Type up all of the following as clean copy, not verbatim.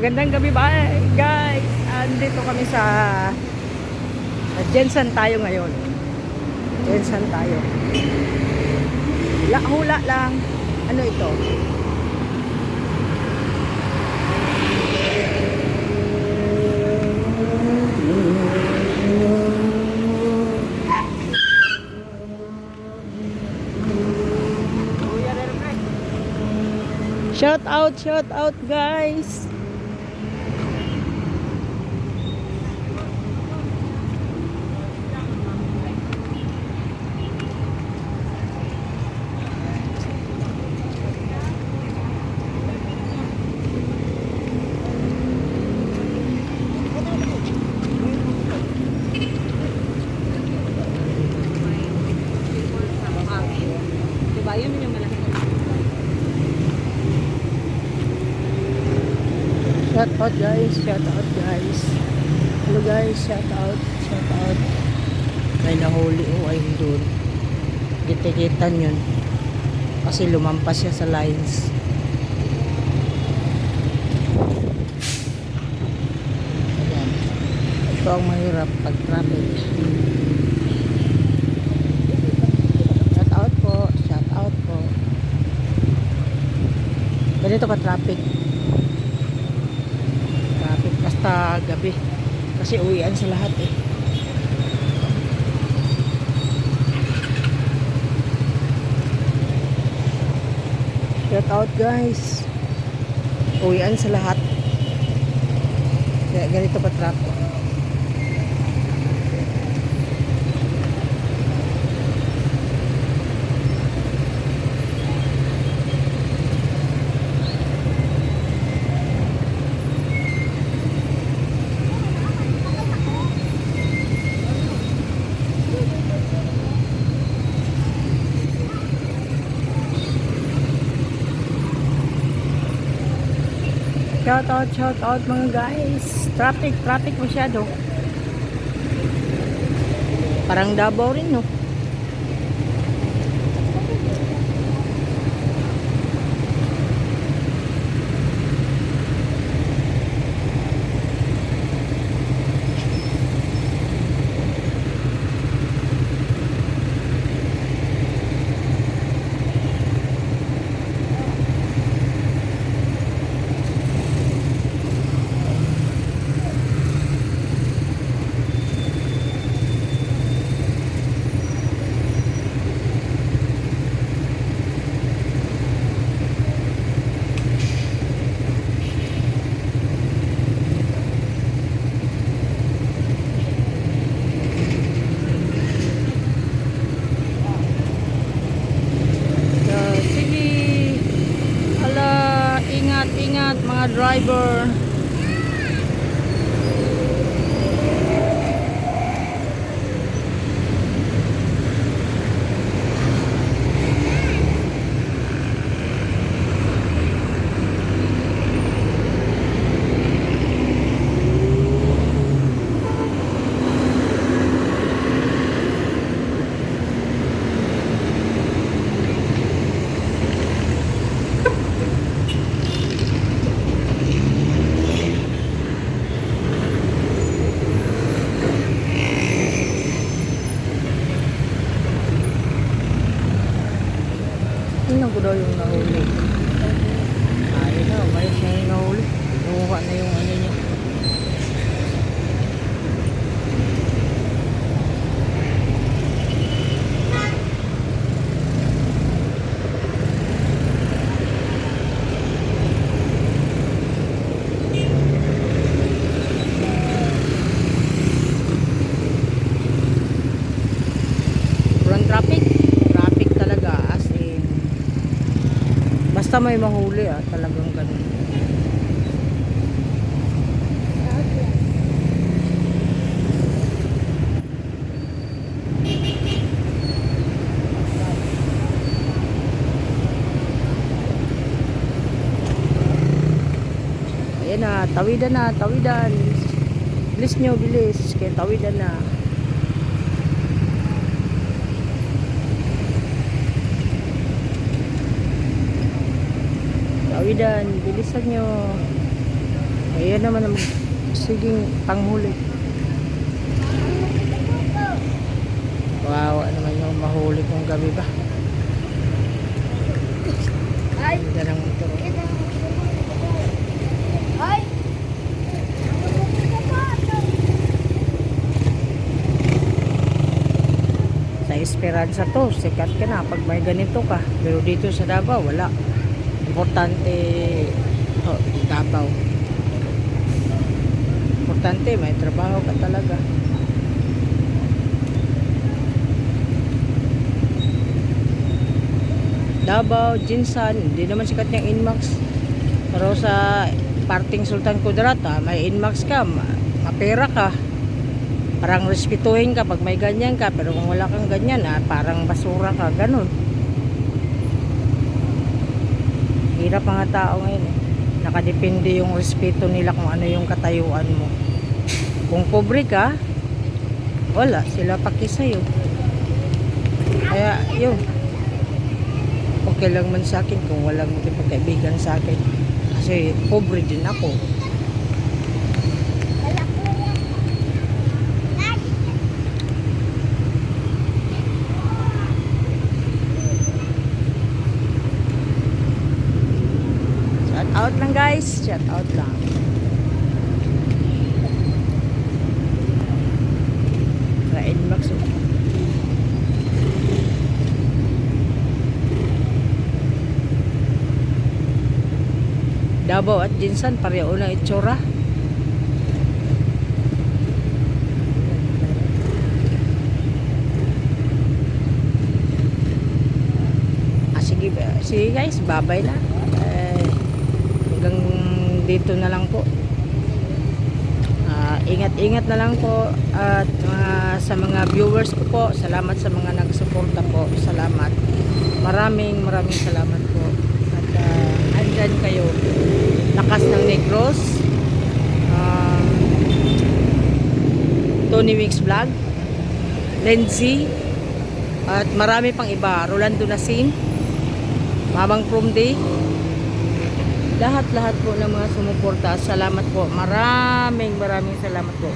Magandang gabi ba guys? Andito kami sa Jensen tayo ngayon. Jensen tayo. Hula lang. Ano ito? Shout out guys. Diba yun yung malaki? Shout out guys, shout out guys. Hello guys, shout out, shout out. May nahuli o ay doon. Gitikitan yun. Kasi lumampas siya sa lines. Ayan. Ito ang mahirap pag traffic. Shout out po, shout out po. Ganito ka traffic. Basta gabi kasi uwian sa lahat eh. Shout out guys, uwian sa lahat kaya ganito pa traffic. Shout out mga guys. Traffic masyado. Parang Davao rin no. Ingat mga driver. Tingnan ko daw yung nahuli. Ayun na, umalis na yung nahuli. Nakuha na yung ano niya. Kurang traffic. Traffic talaga as in. Basta may mahuli talagang ganun. Ayan na, tawidan. Bilis nyo, bilis. Kaya tawidan na. Tawidan, bilisan nyo. Ayan naman ang siging panghuli. Wow, ano naman yung mahuli kong gabi ba? Ganda ng motor. Sa Esperanza to, sikat ka na pag may ganito ka. Pero dito sa Davao, wala. Importante, oh, Davao. Importante, may trabaho ka talaga. Davao, Jinsan, hindi naman sikat yung Inmax. Pero sa parting Sultan Kudarat, may Inmax ka, mapera ka. Parang respetuhin ka pag may ganyan ka, pero kung wala kang ganyan, parang basura ka, ganun. Hirap mga tao ngayon eh. Nakadepende yung respeto nila kung ano yung katayuan mo. Kung pobre ka, wala, sila paki sa'yo. Kaya, yun. Okay lang man sa akin kung walang pagkaibigan sa akin. Kasi pobre din ako. Shout out lang guys. Shout out lang. Rain Max. Davao at Jinsan, pareho lang itsura. Sige guys, babay na. Hanggang dito na lang po. Ingat-ingat na lang po. At sa mga viewers ko po, salamat sa mga nagsuporta po. Salamat. Maraming salamat po. At andyan kayo. Lakas ng Negros, Tony Wicks Vlog, Lenzy, at marami pang iba, Rolando Nasin, Mamang Promday, lahat po ng mga sumuporta. Salamat po, maraming salamat po.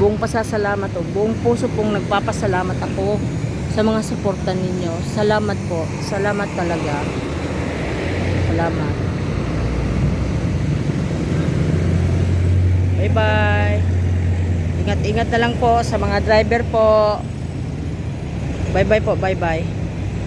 Buong pasasalamat po, buong puso pong nagpapasalamat ako sa mga suporta ninyo. Salamat po, salamat talaga. Salamat. Bye-bye. Ingat-ingat na lang po sa mga driver po. Bye-bye po, bye-bye.